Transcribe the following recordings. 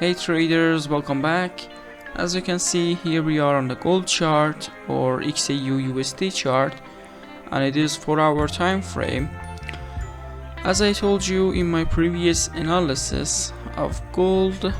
Hey traders, welcome back. As you can see, here we are on the gold chart or XAUUSD chart, and it is 4-hour time frame. As I told you in my previous analysis of gold,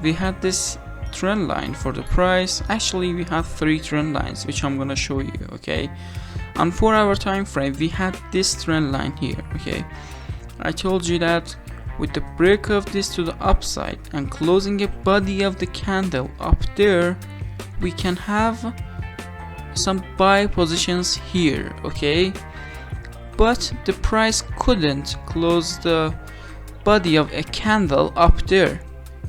we had this trend line for the price. Actually, we had 3 trend lines, which I'm gonna show you. Okay, on 4-hour time frame, we had this trend line here. Okay, I told you that with the break of this to the upside and closing a body of the candle up there, we can have some buy positions here. Okay, but the price couldn't close the body of a candle up there.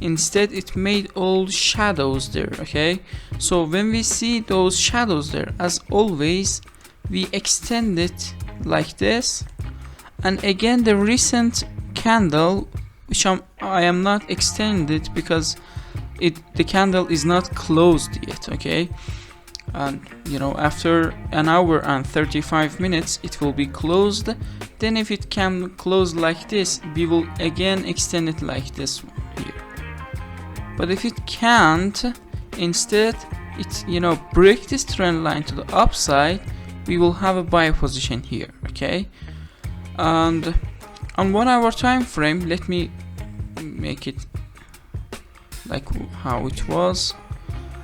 Instead, it made all shadows there. Okay, so when we see those shadows there, as always, we extend it like this. And again, the recent candle, which I am not extended because the candle is not closed yet. Okay, and after an hour and 35 minutes it will be closed. Then if it can close like this, we will again extend it like this one here. But if it can't, instead it break this trend line to the upside, we will have a buy position here. Okay, and on 1-hour time frame, let me make it like how it was.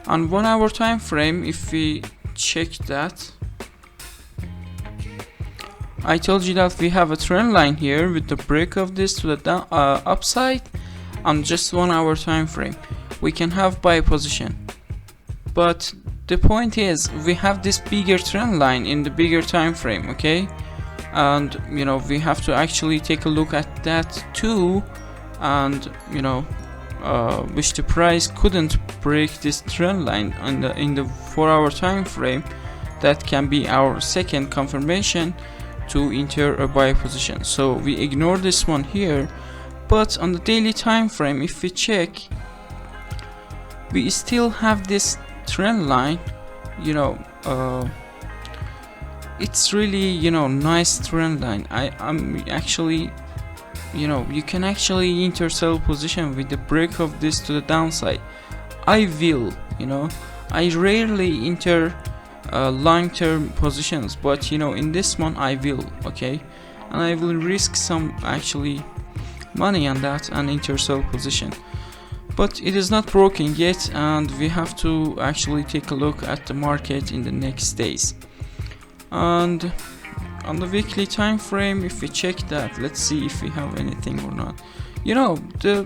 On 1-hour time frame, if we check that, I told you that we have a trend line here with the break of this to the upside. On just 1-hour time frame, we can have buy position. But the point is, we have this bigger trend line in the bigger time frame. Okay, and we have to actually take a look at that too, and which the price couldn't break this trend line in the 4-hour time frame. That can be our second confirmation to enter a buy position, so we ignore this one here. But on the daily time frame, if we check, we still have this trend line. It's really nice trend line. I'm actually you can actually enter sell position with the break of this to the downside. I rarely enter long-term positions, but in this one I will. Okay, and I will risk some actually money on that and enter sell position. But it is not broken yet, and we have to actually take a look at the market in the next days. And on the weekly time frame, if we check that, let's see if we have anything or not. The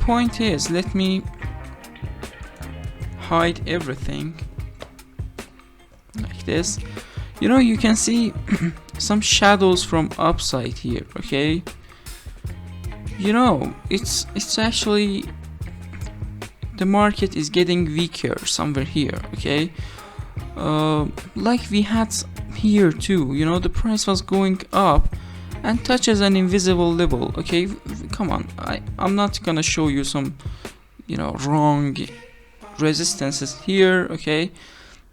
point is, let me hide everything like this. You can see some shadows from upside here. Okay, it's actually the market is getting weaker somewhere here. Okay, like we had here too. The price was going up and touches an invisible level. Okay, come on, I'm not gonna show you some wrong resistances here. Okay,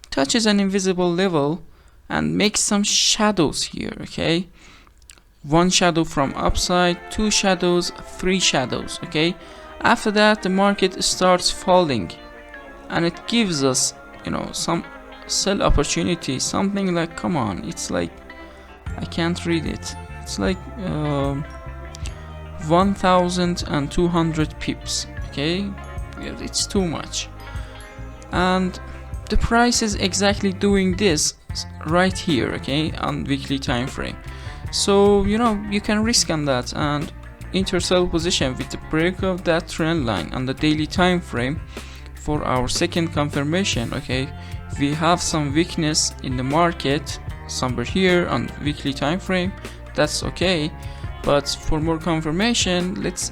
touches an invisible level and makes some shadows here. Okay, 1 shadow from upside, 2 shadows, 3 shadows. Okay, after that the market starts falling, and it gives us some sell opportunity, something like, come on, it's like, I can't read it, it's like 1200 pips. Okay, it's too much, and the price is exactly doing this right here. Okay, on weekly time frame, so you can risk on that and enter sell position with the break of that trend line on the daily time frame for our second confirmation. Okay, we have some weakness in the market somewhere here on weekly time frame, that's okay. But for more confirmation, let's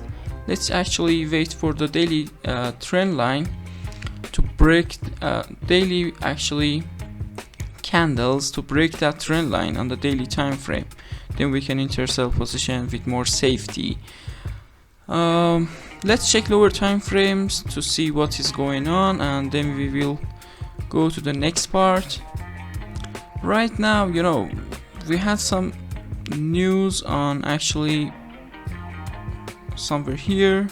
actually wait for the daily trend line to break, daily actually candles to break that trend line on the daily time frame. Then we can enter sell position with more safety. Let's check lower time frames to see what is going on, and then we will go to the next part. Right now, we had some news on actually somewhere here.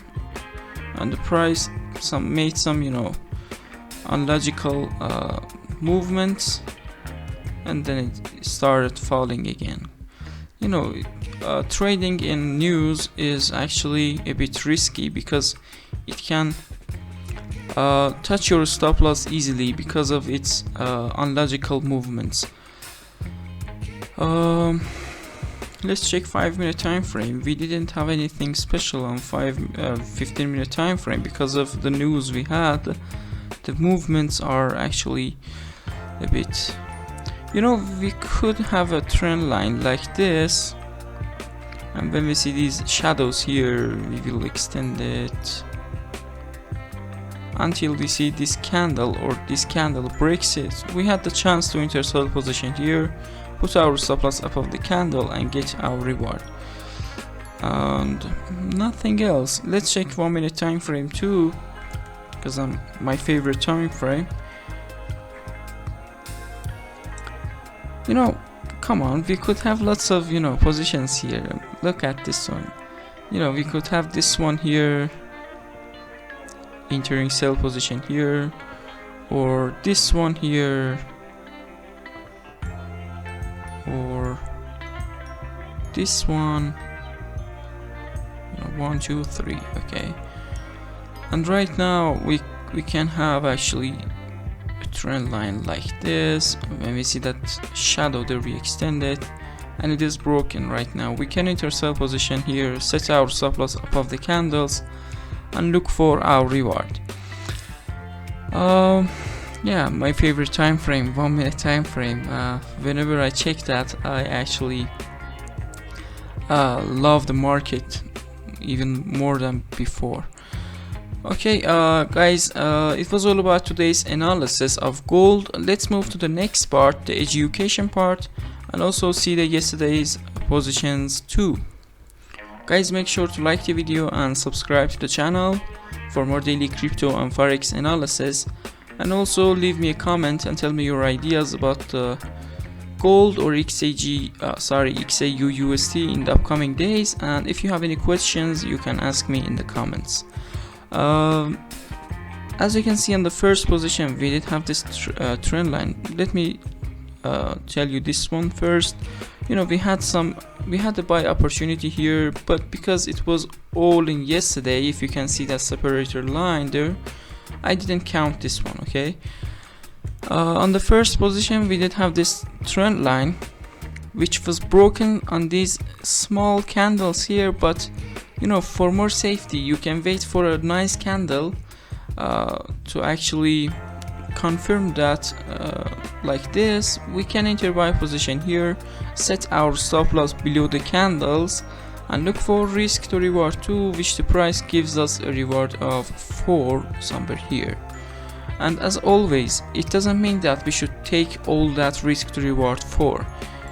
and the price made some, you know, unlogical movements, and then it started falling again. You know, trading in news is actually a bit risky because it can touch your stop loss easily because of its unlogical movements. Let's check 5-minute time frame. We didn't have anything special on 15-minute time frame because of the news we had. The movements are actually a bit, you know, we could have a trend line like this, and when we see these shadows here, we will extend it until we see this candle, or this candle breaks it. We had the chance to enter sell position here, put our stop loss above the candle, and get our reward, and nothing else. Let's check 1-minute time frame too, because my favorite time frame. You know, come on, we could have lots of, you know, positions here. Look at this one. You know, we could have this one here, entering sell position here, or this one here, or this one. You know, 1, 2, 3. Okay. And right now we can have actually a trend line like this. When we see that shadow there, we extend it, and it is broken right now. We can enter sell position here, set our stop loss above the candles, and look for our reward. Yeah, my favorite time frame, 1-minute time frame. Whenever I check that, I actually love the market even more than before. Okay, guys, it was all about today's analysis of gold. Let's move to the next part, the education part, and also see the yesterday's positions too. Guys, make sure to like the video and subscribe to the channel for more daily crypto and forex analysis, and also leave me a comment and tell me your ideas about gold or XAUUSD in the upcoming days. And if you have any questions, you can ask me in the comments. As you can see on the first position, we did have this trend line. Let me tell you this one first. You know, we had a buy opportunity here, but because it was all in yesterday, if you can see that separator line there, I didn't count this one. Okay, on the first position, we did have this trend line which was broken on these small candles here, but you know, for more safety, you can wait for a nice candle to actually confirm that like this. We can enter buy position here, set our stop loss below the candles, and look for risk to reward 2, which the price gives us a reward of 4 somewhere here. And as always, it doesn't mean that we should take all that risk to reward 4.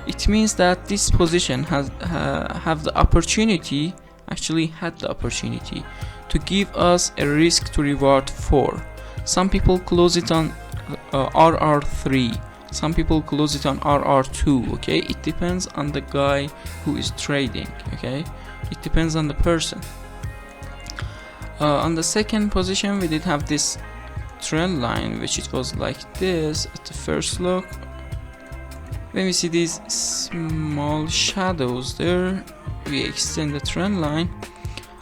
It means that this position has had the opportunity to give us a risk to reward 4. Some people close it on RR3, some people close it on RR2. Okay, it depends on the guy who is trading. Okay, it depends on the person. On the second position, we did have this trend line, which it was like this at the first look. When we see these small shadows there, we extend the trend line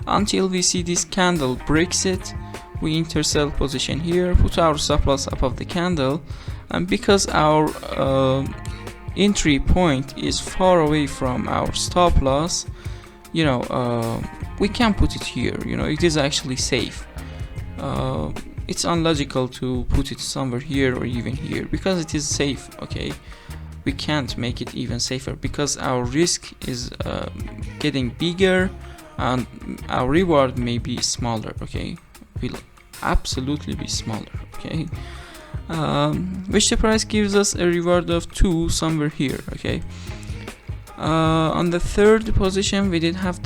until we see this candle breaks it. We enter sell position here, put our stop loss above the candle, and because our entry point is far away from our stop loss, you know, we can put it here. You know, it is actually safe. It's unlogical to put it somewhere here or even here because it is safe. Okay, we can't make it even safer because our risk is getting bigger and our reward may be smaller. Okay, will absolutely be smaller. Okay, which the price gives us a reward of 2 somewhere here. Okay, on the third position, we did have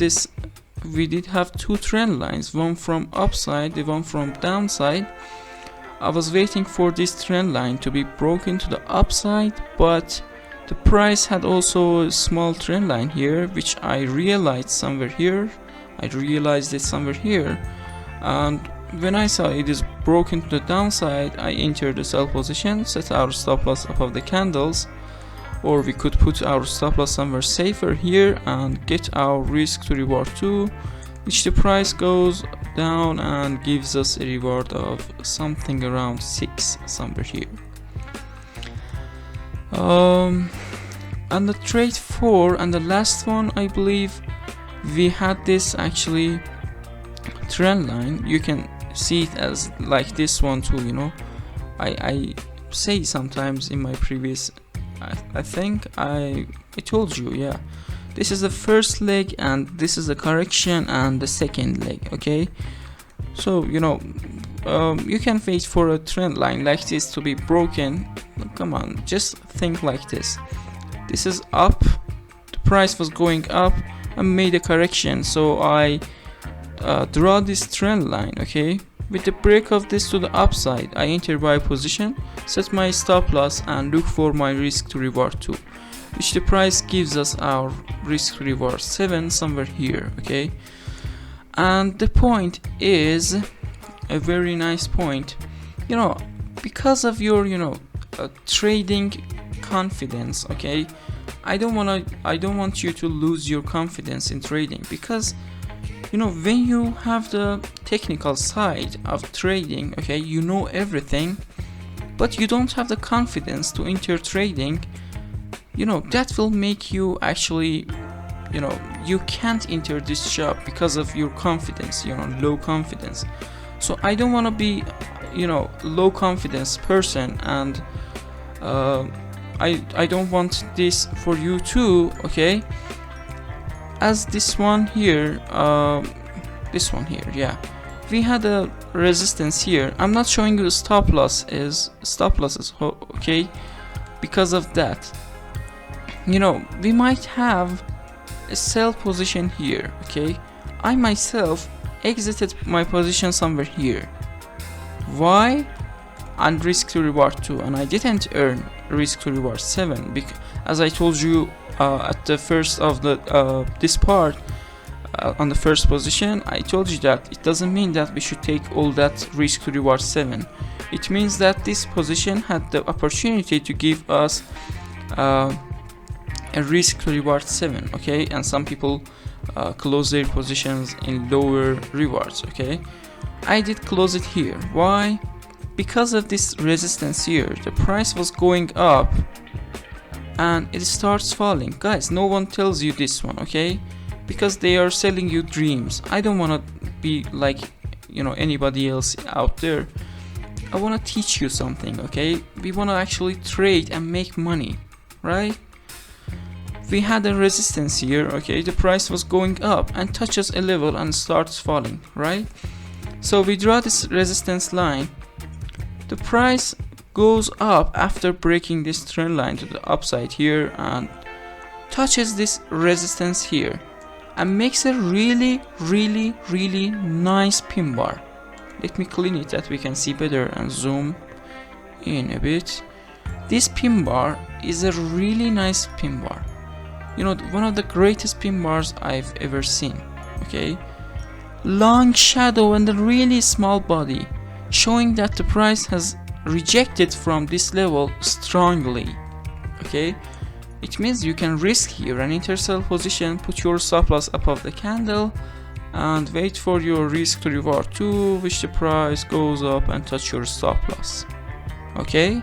2 trend lines, one from upside, the one from downside. I was waiting for this trend line to be broken to the upside, but the price had also a small trend line here, which I realized somewhere here. and when I saw it is broken to the downside, I entered the sell position, set our stop loss above the candles, or we could put our stop loss somewhere safer here and get our risk to reward 2, which the price goes down and gives us a reward of something around 6 somewhere here. And the trade 4 and the last one, I believe we had this actually trend line. You can see it as like this one too, you know. I say sometimes in my previous, I think I told you, yeah, this is the first leg and this is the correction and the second leg, okay? So you know, you can wait for a trend line like this to be broken. Come on, just think like this. This is up, the price was going up and made a correction, so I draw this trend line, okay? With the break of this to the upside, I enter buy position, set my stop loss and look for my risk to reward 2, which the price gives us our risk to reward 7 somewhere here, okay? And the point is a very nice point, you know, because of your, you know, trading confidence, okay? I don't want you to lose your confidence in trading, because you know, when you have the technical side of trading, okay, you know everything, but you don't have the confidence to enter trading, you know, that will make you actually, you know, you can't enter this job because of your confidence, you know, low confidence. So I don't want to be, you know, low confidence person, and I don't want this for you too, okay? As this one here, yeah, we had a resistance here. I'm not showing you the stop losses, okay, because of that. You know, we might have a sell position here, okay? I myself exited my position somewhere here. Why? And risk to reward 2, and I didn't earn risk to reward 7 because, as I told you at the first of the this part, on the first position, I told you that it doesn't mean that we should take all that risk to reward 7. It means that this position had the opportunity to give us a risk to reward 7, okay? And some people close their positions in lower rewards, okay? I did close it here. Why? Because of this resistance here, the price was going up and it starts falling. Guys, no one tells you this one, okay? Because they are selling you dreams. I don't want to be like, you know, anybody else out there. I want to teach you something, okay? We want to actually trade and make money, right? We had a resistance here, okay? The price was going up and touches a level and starts falling, right? So we draw this resistance line. The price goes up after breaking this trend line to the upside here and touches this resistance here and makes a really nice pin bar. Let me clean it that we can see better and zoom in a bit. This pin bar is a really nice pin bar, you know, one of the greatest pin bars I've ever seen, okay? Long shadow and a really small body, showing that the price has rejected from this level strongly, okay? It means you can risk here an enter sell position, put your stop loss above the candle and wait for your risk to reward 2, which the price goes up and touch your stop loss, okay?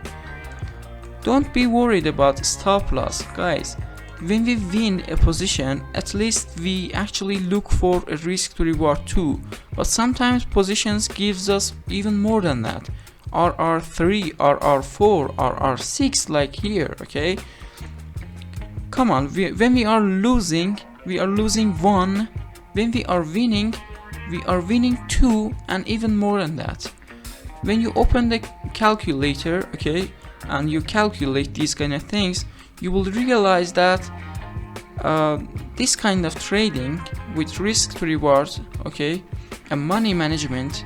Don't be worried about stop loss, guys. When we win a position, at least we actually look for a risk to reward 2, but sometimes positions gives us even more than that. RR3, RR4, RR6, like here, okay? Come on, when we are losing 1. When we are winning 2, and even more than that. When you open the calculator, okay, and you calculate these kind of things, you will realize that this kind of trading with risk to reward, okay, and money management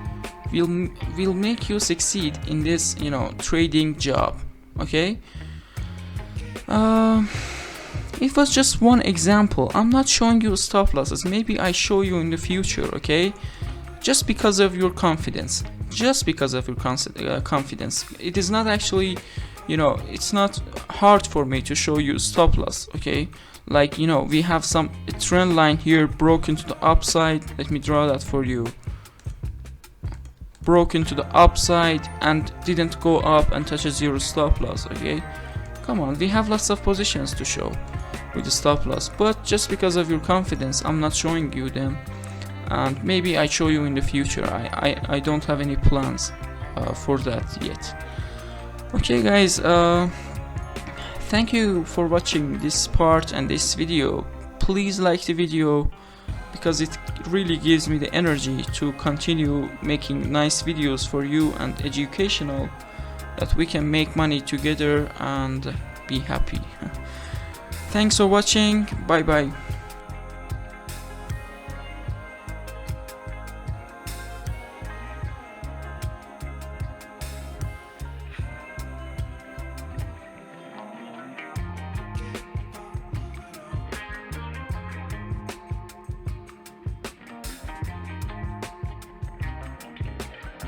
will make you succeed in this, you know, trading job, okay? It was just one example. I'm not showing you stop losses. Maybe I show you in the future, okay? just because of your confidence, just because of your confidence. It is not actually, you know, it's not hard for me to show you stop loss. Okay, like, you know, we have some trend line here broken to the upside. Let me draw that for you. Broken to the upside and didn't go up and touches your stop loss. Okay, come on, we have lots of positions to show with the stop loss, but just because of your confidence I'm not showing you them, and maybe I show you in the future. I don't have any plans for that yet. Okay guys, thank you for watching this part and this video. Please like the video, because it really gives me the energy to continue making nice videos for you and educational, that we can make money together and be happy. Thanks for watching. Bye bye.